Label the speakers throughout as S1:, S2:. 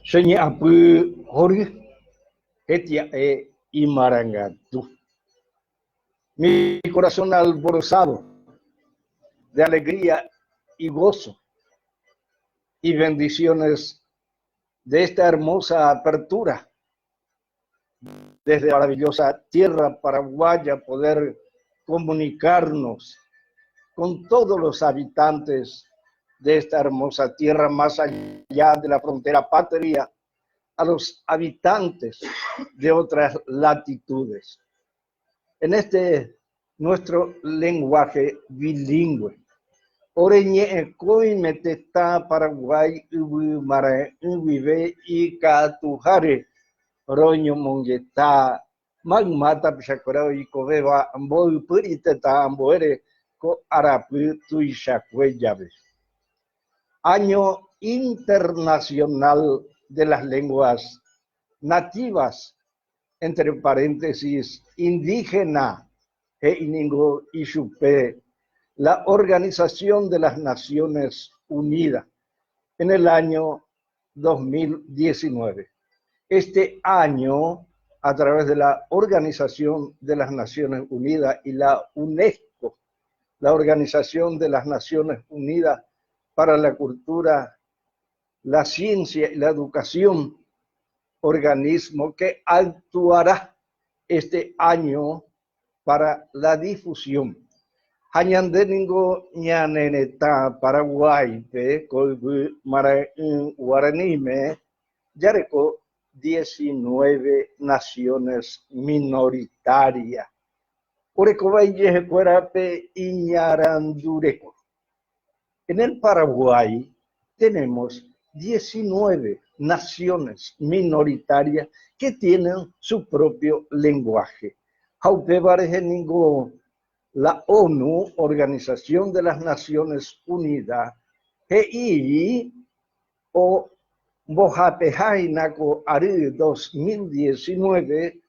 S1: Señor apu Jorge, etia y marangatu. Mi corazón alborozado de alegría y gozo y bendiciones de esta hermosa apertura desde la maravillosa tierra paraguaya, poder comunicarnos con todos los habitantes de esta hermosa tierra, más allá de la frontera patria, a los habitantes de otras latitudes. En este nuestro lenguaje bilingüe, Oreñe Coy Meteta Paraguay Ubu Mara Ubibe y Catujare Roño Mongeta Magmata Pishakora y Coveva Amboy Puriteta Amboere Co Arapu Tuishakwe Llaves. Año Internacional de las Lenguas Nativas, entre paréntesis, indígena, e Iningo Ishupe, la Organización de las Naciones Unidas, en el año 2019. Este año, a través de la Organización de las Naciones Unidas y la UNESCO, la Organización de las Naciones Unidas para la Cultura, la Ciencia y la Educación, organismo que actuará este año para la difusión. Hañandeningo ñaneneta Paraguay, Colbu Mara Guaranime, Yareco 19 naciones minoritarias. Orecobaye Cuerape Iñarandureco. En el Paraguay tenemos 19 naciones minoritarias que tienen su propio lenguaje. La ONU, Organización de las Naciones Unidas, GI, o Bojapejainaco Ari 2019,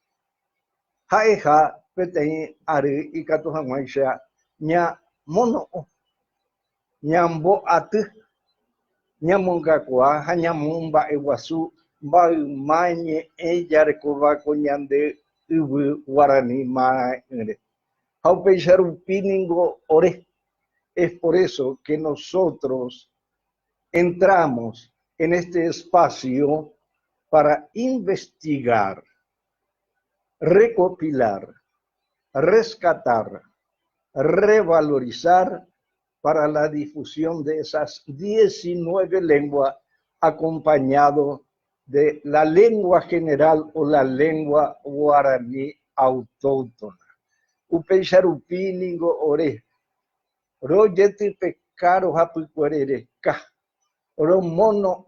S1: Jaeja Peten Ari y Catojanguaisha, Ña Mono, Ñambo Atu, Ñamongacua, Hañamumba Eguazú, Baumañe, Eyarecoba, Coñande, Ubu, Guarani, Maere. Haupeicharupiningo Ore. Es por eso que nosotros entramos en este espacio para investigar, recopilar, rescatar, revalorizar para la difusión de esas 19 lenguas, acompañado de la lengua general o la lengua guaraní autóctona. Upeicharupiningo Ore. Royeti pecaro hapucuerere ka. Oro mono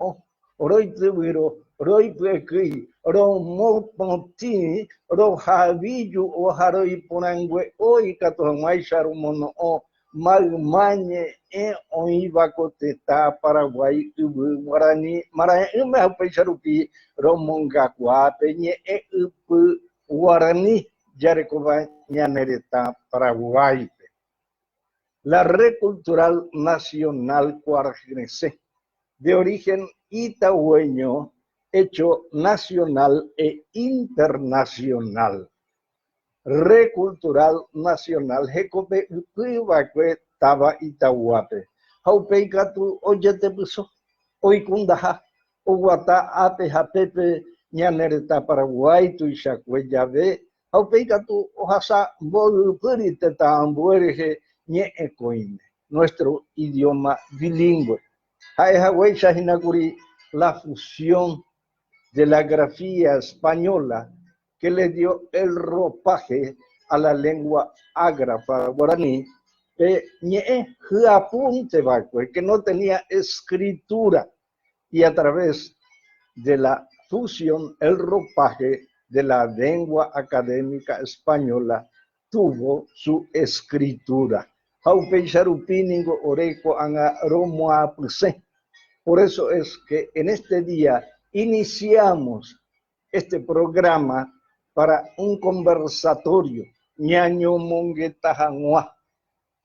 S1: oro itubiro, oro ipuekui, oro mopoti, oro javillu o jaro iporangue o icatohamai mono o magmañe o ibacoteta Paraguay ubu guarani mara me haupeicharupi romongacua peñe upu guarani yarecoba ñanereta Paraguay. La Red Cultural Nacional Cuargense, de origen itahueño, hecho nacional e internacional. Red Cultural Nacional, Jecope, Uibacue, Taba, Itahuape. Jaupeicatu, oyete puso, oikundaja, Uguata, Ape, Japepe, Ñanereta, Paraguay, Tuishacue, Llave, Jaupeicatu, Ojasa, Bolu, Puriteta, Ambuerge, nuestro idioma bilingüe. La fusión de la grafía española que le dio el ropaje a la lengua ágrafa guaraní, que no tenía escritura, y a través de la fusión, el ropaje de la lengua académica española tuvo su escritura. Por eso es que en este día iniciamos este programa para un conversatorio. Ñaño monguetajangua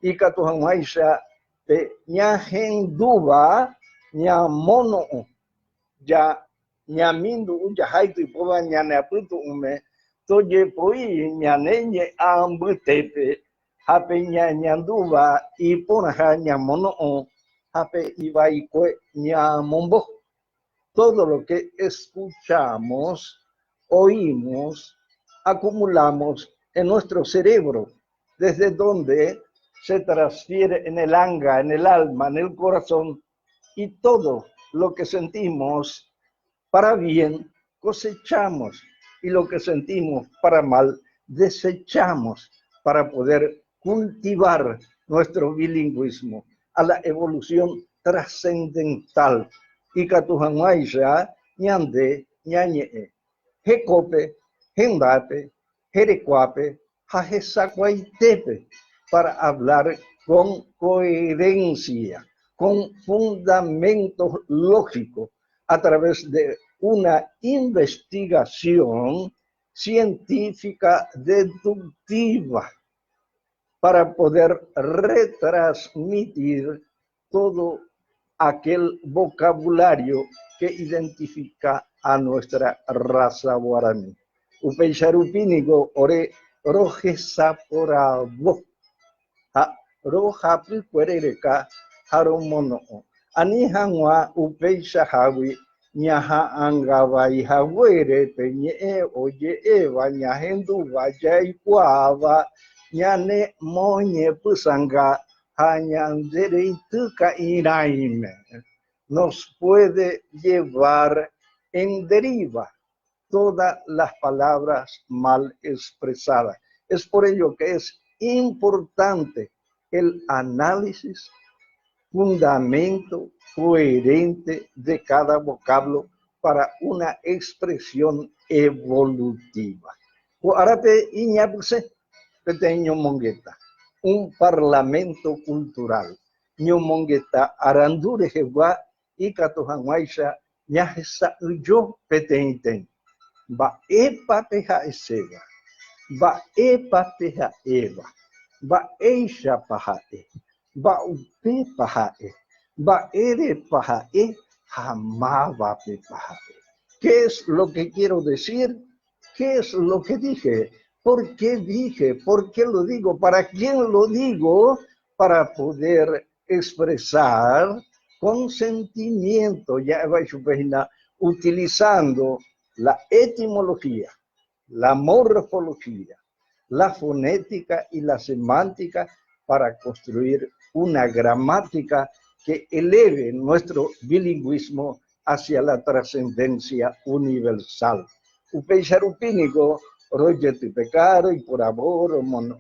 S1: y catojanguaisha de ñajenduba ñamono ya ñamindu uyahaito y poba ñane aputu ume, toye poi ñaneñe ambutepe, hape ñañanduba y ponaja ñamono o, hape ibaikue ñamombo. Todo lo que escuchamos, oímos, acumulamos en nuestro cerebro, desde donde se transfiere en el anga, en el alma, en el corazón, y todo lo que sentimos para bien cosechamos, y lo que sentimos para mal desechamos para poder cultivar nuestro bilingüismo a la evolución trascendental. Y Catujanguaisha, ñande, ñañe, jecope, jendape, jerecuape, jajesacuaitepe, para hablar con coherencia, con fundamentos lógicos, a través de una investigación científica deductiva, para poder retransmitir todo aquel vocabulario que identifica a nuestra raza guaraní. Upeixarupínigo ore roje saporavo, roja picuerereka haromono. Anihangwa upeixahawi ñaha angavai haguere peñe oye eva ñahendu vaya y cuava ñane moñe pusanga hañandere tuca iraime, nos puede llevar en deriva todas las palabras mal expresadas. Es por ello que es importante el análisis, fundamento coherente de cada vocablo para una expresión evolutiva. Arape iñapuse peteño mongueta, un parlamento cultural. Ñomongueta arandure jewa y catojanguaisha ñajesa yo peteñten. Va epa peja esega, va epa peja eva, va eisha pajae, va upe pajae, va ere pajae, jamás va pe pajae. ¿Qué es lo que quiero decir? ¿Qué es lo que dije? ¿Por qué dije? ¿Por qué lo digo? ¿Para quién lo digo? Para poder expresar con sentimiento, ya utilizando la etimología, la morfología, la fonética y la semántica para construir una gramática que eleve nuestro bilingüismo hacia la trascendencia universal. Upeixarupínigo, royeti pecado y por amor, mono,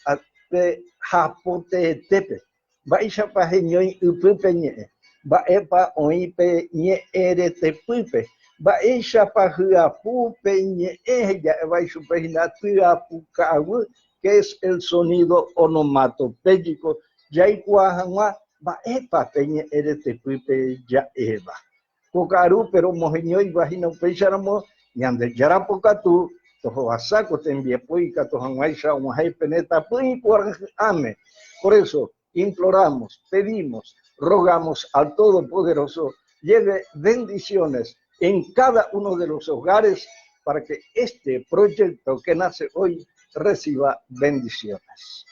S1: ate japote tepe. Baisha pajeñoi upupeñe, baepa oipe ñe ere tepupe. Baisha pajua pupe ñe ella, baisha pejina tua pucawu, que es el sonido onomatopéyico. Yaikuajanwa, baepa peñe ere tepupe ya eva. Cocaru, pero mojeñoi vagina upeixaramo, ñande yarapocatu, toho asaco te envía puica, tojanguaisha, umahai peneta, ame. Por eso imploramos, pedimos, rogamos al Todopoderoso, lleve bendiciones en cada uno de los hogares para que este proyecto que nace hoy reciba bendiciones.